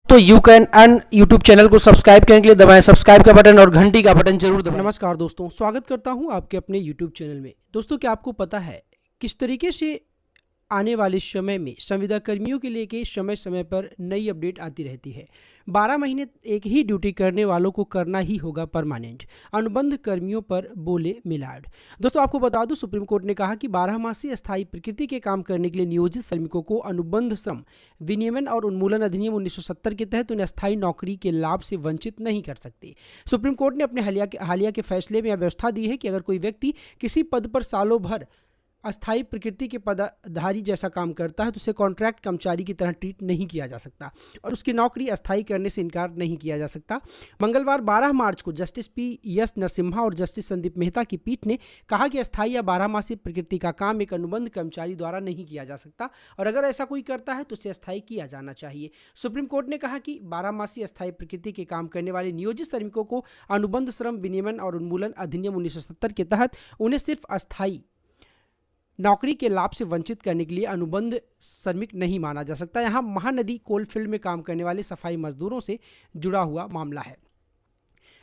तो you can earn YouTube channel को subscribe करने के लिए दबाएं सब्सक्राइब का बटन और घंटी का बटन जरूर दबाएं। नमस्कार दोस्तों, स्वागत करता हूं आपके अपने यूट्यूब चैनल में। दोस्तों, क्या आपको पता है किस तरीके से आने वाले समय में संविदा कर्मियों के लिए के समय समय पर नई अपडेट आती रहती है। 12 महीने एक ही ड्यूटी करने वालों को करना ही होगा परमानेंट, अनुबंध कर्मियों पर बोले मिलाड। दोस्तों, आपको बता दूं, सुप्रीम कोर्ट ने कहा कि 12 मासीय अस्थायी प्रकृति के काम करने के लिए नियोजित श्रमिकों को अनुबंध श्रम विनियमन और उन्मूलन अधिनियम 1970 के तहत उन्हें अस्थायी नौकरी के लाभ से वंचित नहीं कर सकते। सुप्रीम कोर्ट ने अपने हालिया के फैसले में यह व्यवस्था दी है कि अगर कोई व्यक्ति किसी पद पर सालों भर अस्थायी प्रकृति के पदाधारी जैसा काम करता है तो उसे कॉन्ट्रैक्ट कर्मचारी की तरह ट्रीट नहीं किया जा सकता और उसकी नौकरी अस्थायी करने से इनकार नहीं किया जा सकता। मंगलवार 12 मार्च को जस्टिस पी.एस. नरसिम्हा और जस्टिस संदीप मेहता की पीठ ने कहा कि अस्थायी या 12 मासीय प्रकृति का काम एक अनुबंध कर्मचारी द्वारा नहीं किया जा सकता और अगर ऐसा कोई करता है तो उसे अस्थायी किया जाना चाहिए। सुप्रीम कोर्ट ने कहा कि 12 मासीय अस्थायी प्रकृति के काम करने वाले नियोजित श्रमिकों को अनुबंध श्रम विनियमन और उन्मूलन अधिनियम 1970 के तहत उन्हें सिर्फ अस्थायी नौकरी के लाभ से वंचित करने के लिए अनुबंध श्रमिक नहीं माना जा सकता। यहाँ महानदी कोलफील्ड में काम करने वाले सफाई मजदूरों से जुड़ा हुआ मामला है।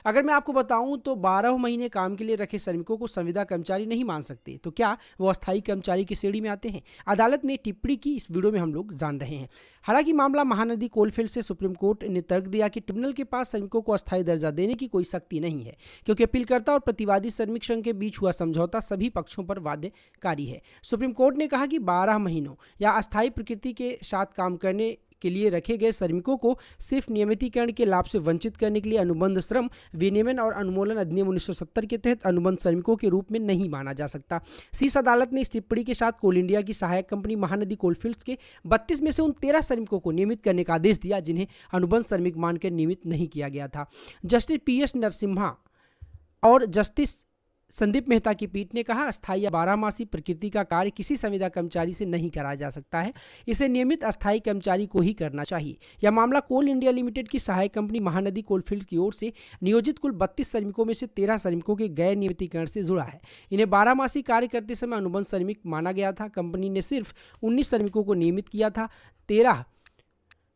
अगर मैं आपको बताऊं तो 12 महीने काम के लिए रखे श्रमिकों को संविदा कर्मचारी नहीं मान सकते, तो क्या वो अस्थायी कर्मचारी की श्रेणी में आते हैं? अदालत ने टिप्पणी की, इस वीडियो में हम लोग जान रहे हैं। हालांकि मामला महानदी कोलफील्ड से सुप्रीम कोर्ट ने तर्क दिया कि ट्रिब्यूनल के पास श्रमिकों को अस्थायी दर्जा देने की कोई सख्ती नहीं है, क्योंकि अपीलकर्ता और प्रतिवादी श्रमिक संघ के बीच हुआ समझौता सभी पक्षों पर बाध्यकारी है। सुप्रीम कोर्ट ने कहा कि 12 महीनों या अस्थायी प्रकृति के साथ काम करने के लिए रखे गए श्रमिकों को सिर्फ नियमितीकरण के लाभ से वंचित करने के लिए अनुबंध श्रम विनियमन और उन्मूलन अधिनियम 1970 के तहत अनुबंध श्रमिकों के रूप में नहीं माना जा सकता। शीर्ष अदालत ने इस टिप्पणी के साथ कोल इंडिया की सहायक कंपनी महानदी कोलफील्ड्स के 32 में से उन 13 श्रमिकों को नियमित करने का आदेश दिया जिन्हें अनुबंध श्रमिक मानकर नियमित नहीं किया गया था। Justice PS. नरसिम्हा और जस्टिस संदीप मेहता की पीठ ने कहा, अस्थायी या 12 मासीय प्रकृति का कार्य किसी संविदा कर्मचारी से नहीं कराया जा सकता है, इसे नियमित अस्थायी कर्मचारी को ही करना चाहिए। यह मामला कोल इंडिया लिमिटेड की सहायक कंपनी महानदी कोलफील्ड की ओर से नियोजित कुल 32 श्रमिकों में से 13 श्रमिकों के गैर नियमितीकरण से जुड़ा है। इन्हें 12 मासीय कार्य करते समय अनुबंध श्रमिक माना गया था। कंपनी ने सिर्फ 19 श्रमिकों को नियमित किया था। 13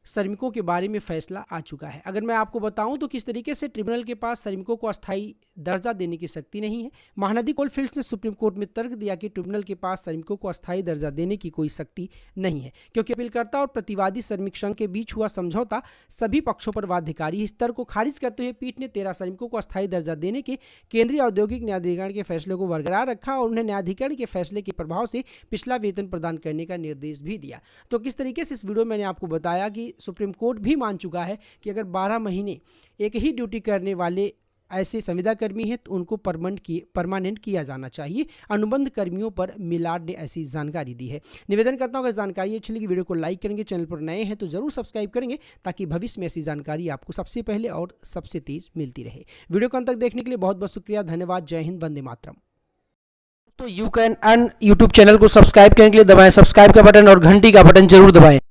श्रमिकों के बारे में फैसला आ चुका है। अगर मैं आपको बताऊं तो किस तरीके से ट्रिब्यूनल के पास श्रमिकों को अस्थायी दर्जा देने की शक्ति नहीं है। महानदी कोलफील्ड्स ने सुप्रीम कोर्ट में तर्क दिया कि ट्रिब्यूनल के पास श्रमिकों को अस्थायी दर्जा देने की कोई शक्ति नहीं है, क्योंकि अपीलकर्ता और प्रतिवादी श्रमिक संघ के बीच हुआ समझौता सभी पक्षों पर बाध्यकारी है। इस तर्क को खारिज करते हुए पीठ ने 13 श्रमिकों को अस्थायी दर्जा देने के केंद्रीय औद्योगिक न्यायाधिकरण के फैसले को बरकरार रखा और उन्हें न्यायाधिकरण के फैसले के प्रभाव से पिछला वेतन प्रदान करने का निर्देश भी दिया। तो किस तरीके से इस वीडियो में मैंने आपको बताया कि सुप्रीम कोर्ट भी मान चुका है कि अगर 12 महीने एक ही ड्यूटी करने वाले ऐसे संविदा कर्मी हैं तो उनको परमानेंट किया जाना चाहिए। अनुबंध कर्मियों पर मिलाड ने ऐसी जानकारी दी है। निवेदन करता हूं, अगर जानकारी अच्छी लगी वीडियो को लाइक करेंगे, चैनल पर नए हैं तो जरूर सब्सक्राइब करेंगे ताकि भविष्य में ऐसी जानकारी आपको सबसे पहले और सबसे तेज मिलती रहे। वीडियो को अंत तक देखने के लिए बहुत बहुत शुक्रिया, धन्यवाद। जय हिंद, वंदे मातरम। तो you can earn YouTube channel को सब्सक्राइब करने के लिए दबाएं सब्सक्राइब का बटन और घंटी का बटन जरूर दबाएं।